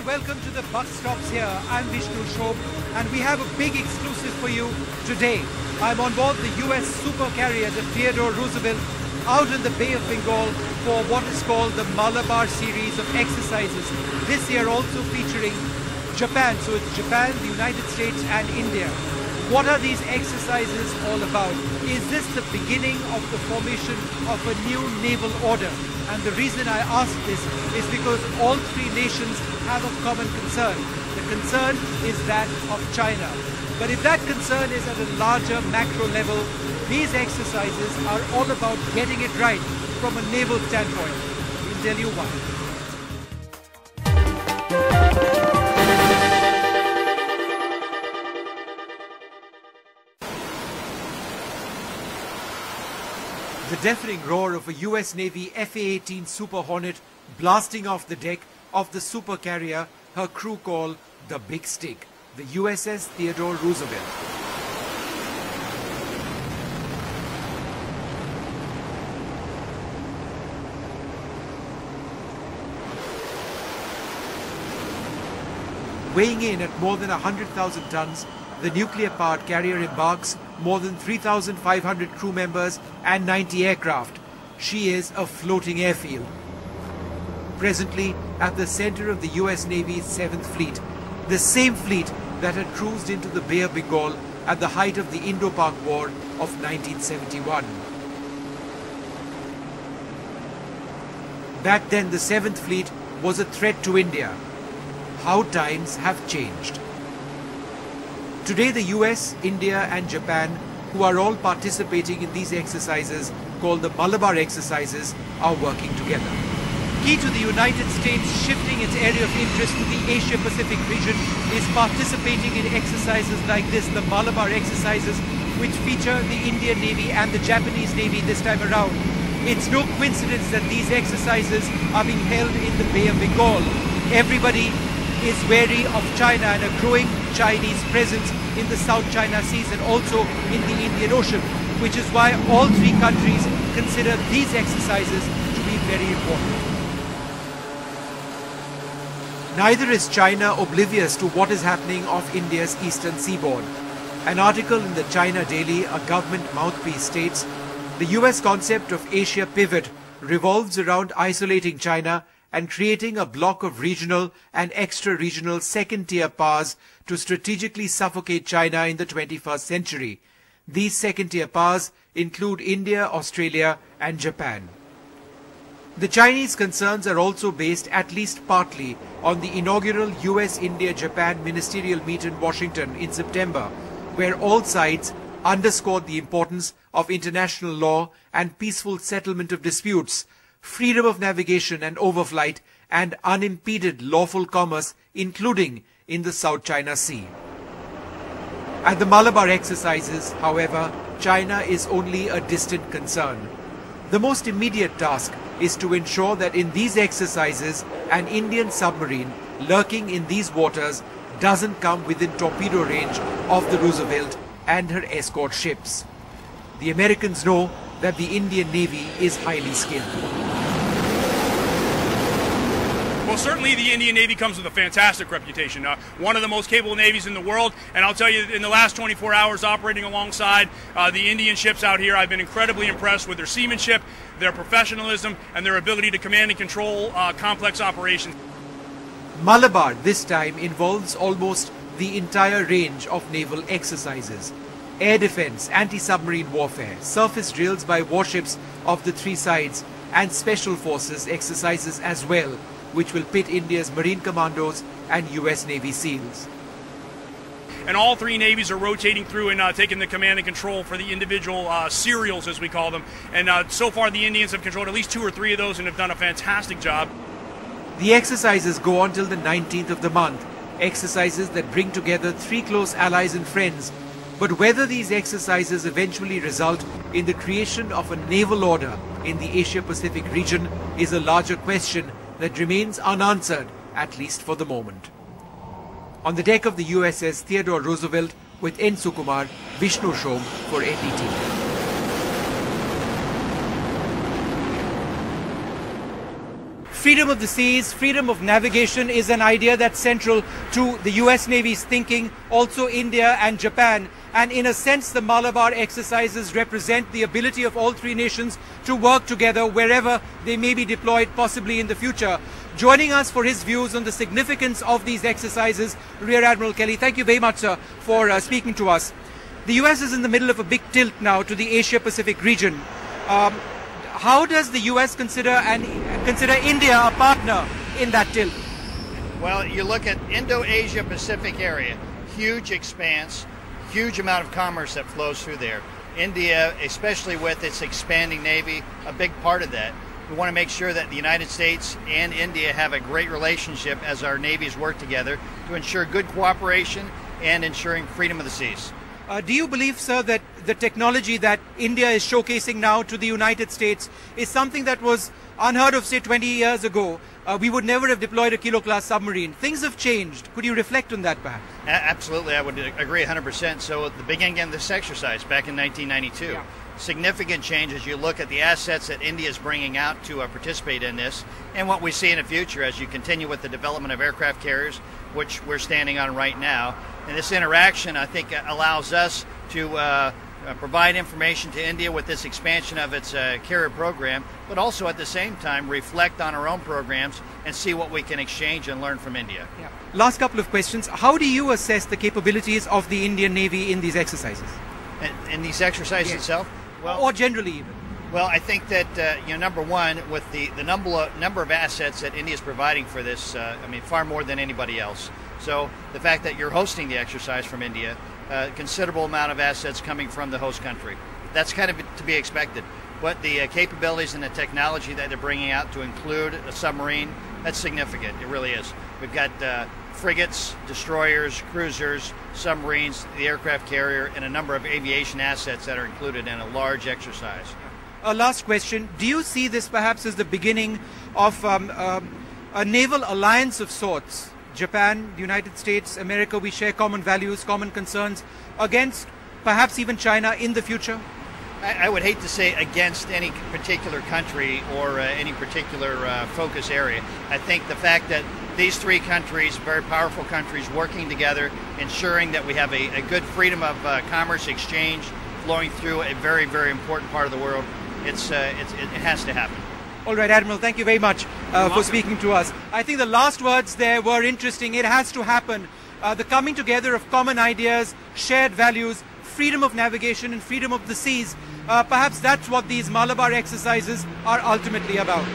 welcome to the Buck Stops here. I'm Vishnu Shom and we have a big exclusive for you today. I'm on board the US super carrier, the Theodore Roosevelt, out in the Bay of Bengal for what is called the Malabar series of exercises. This year also featuring Japan. So it's Japan, the United States and India. What are these exercises all about? Is this the beginning of the formation of a new naval order? And the reason I ask this is because all three nations have a common concern. The concern is that of China. But if that concern is at a larger macro level, these exercises are all about getting it right from a naval standpoint. We'll tell you why. The deafening roar of a US Navy FA-18 Super Hornet blasting off the deck of the super carrier her crew call the Big Stick, the USS Theodore Roosevelt. Weighing in at more than 100,000 tons, the nuclear-powered carrier embarks more than 3,500 crew members and 90 aircraft. She is a floating airfield. Presently at the center of the US Navy's 7th Fleet, the same fleet that had cruised into the Bay of Bengal at the height of the Indo-Pak War of 1971. Back then the 7th Fleet was a threat to India. How times have changed. Today the US, India and Japan, who are all participating in these exercises called the Malabar exercises, are working together. Key to the United States shifting its area of interest to the Asia-Pacific region is participating in exercises like this, the Malabar exercises, which feature the Indian Navy and the Japanese Navy this time around. It's no coincidence that these exercises are being held in the Bay of Bengal. Everybody is wary of China and a growing Chinese presence in the South China Seas and also in the Indian Ocean, which is why all three countries consider these exercises to be very important. Neither is China oblivious to what is happening off India's eastern seaboard. An article in the China Daily, a government mouthpiece, states, the US concept of Asia pivot revolves around isolating China and creating a block of regional and extra-regional second-tier powers to strategically suffocate China in the 21st century. These second-tier powers include India, Australia and Japan. The Chinese concerns are also based at least partly on the inaugural US-India-Japan ministerial meet in Washington in September, where all sides underscored the importance of international law and peaceful settlement of disputes, freedom of navigation and overflight, and unimpeded lawful commerce, including in the South China Sea. At the Malabar exercises, however, China is only a distant concern. The most immediate task is to ensure that in these exercises, an Indian submarine lurking in these waters doesn't come within torpedo range of the Roosevelt and her escort ships. The Americans know that the Indian Navy is highly skilled. Well, certainly the Indian Navy comes with a fantastic reputation. One of the most capable navies in the world, and I'll tell you, in the last 24 hours operating alongside the Indian ships out here, I've been incredibly impressed with their seamanship, their professionalism, and their ability to command and control complex operations. Malabar this time involves almost the entire range of naval exercises. Air defense, anti-submarine warfare, surface drills by warships of the three sides, and special forces exercises as well, which will pit India's Marine Commandos and US Navy SEALs. And all three navies are rotating through and taking the command and control for the individual serials, as we call them. And so far the Indians have controlled at least 2 or 3 of those and have done a fantastic job. The exercises go on till the 19th of the month, exercises that bring together 3 close allies and friends. But whether these exercises eventually result in the creation of a naval order in the Asia-Pacific region is a larger question that remains unanswered, at least for the moment. On the deck of the USS Theodore Roosevelt with N. Sukumar, Vishnu Shom for NDTV. freedom of the seas, freedom of navigation is an idea that's central to the US Navy's thinking, also India and Japan. And in a sense, the Malabar exercises represent the ability of all three nations to work together wherever they may be deployed, possibly in the future. Joining us for his views on the significance of these exercises, Rear Admiral Kelly. Thank you very much, sir, for speaking to us. The US is in the middle of a big tilt now to the Asia-Pacific region. How does the US consider India a partner in that tilt? Well, you look at Indo-Asia Pacific area, huge expanse, huge amount of commerce that flows through there. India, especially with its expanding Navy, a big part of that. We want to make sure that the United States and India have a great relationship as our navies work together to ensure good cooperation and ensuring freedom of the seas. Do you believe, sir, that the technology that India is showcasing now to the United States is something that was unheard of, say, 20 years ago? We would never have deployed a Kilo-class submarine. Things have changed. Could you reflect on that, perhaps? Absolutely, I would agree 100%. So at the beginning of this exercise back in 1992, significant change as you look at the assets that India is bringing out to participate in this, and what we see in the future as you continue with the development of aircraft carriers, which we're standing on right now. And this interaction, I think, allows us to provide information to India with this expansion of its carrier program, but also at the same time reflect on our own programs and see what we can exchange and learn from India. Last couple of questions. How do you assess the capabilities of the Indian Navy in these exercises? In these exercises itself? Well, or generally even? Well, I think that, number one, with the number of assets that India is providing for this, far more than anybody else. So the fact that you're hosting the exercise from India, considerable amount of assets coming from the host country. That's kind of to be expected. But the capabilities and the technology that they're bringing out to include a submarine, that's significant. It really is. We've got frigates, destroyers, cruisers, submarines, the aircraft carrier, and a number of aviation assets that are included in a large exercise. A last question. Do you see this perhaps as the beginning of a naval alliance of sorts? Japan, the United States, America, we share common values, common concerns against perhaps even China in the future? I would hate to say against any particular country or any particular focus area. I think the fact that these three countries, very powerful countries, working together, ensuring that we have a good freedom of commerce exchange flowing through a very, very important part of the world, it has to happen. All right, Admiral, thank you very much for speaking to us. I think the last words there were interesting. It has to happen. The coming together of common ideas, shared values, freedom of navigation and freedom of the seas. Perhaps that's what these Malabar exercises are ultimately about.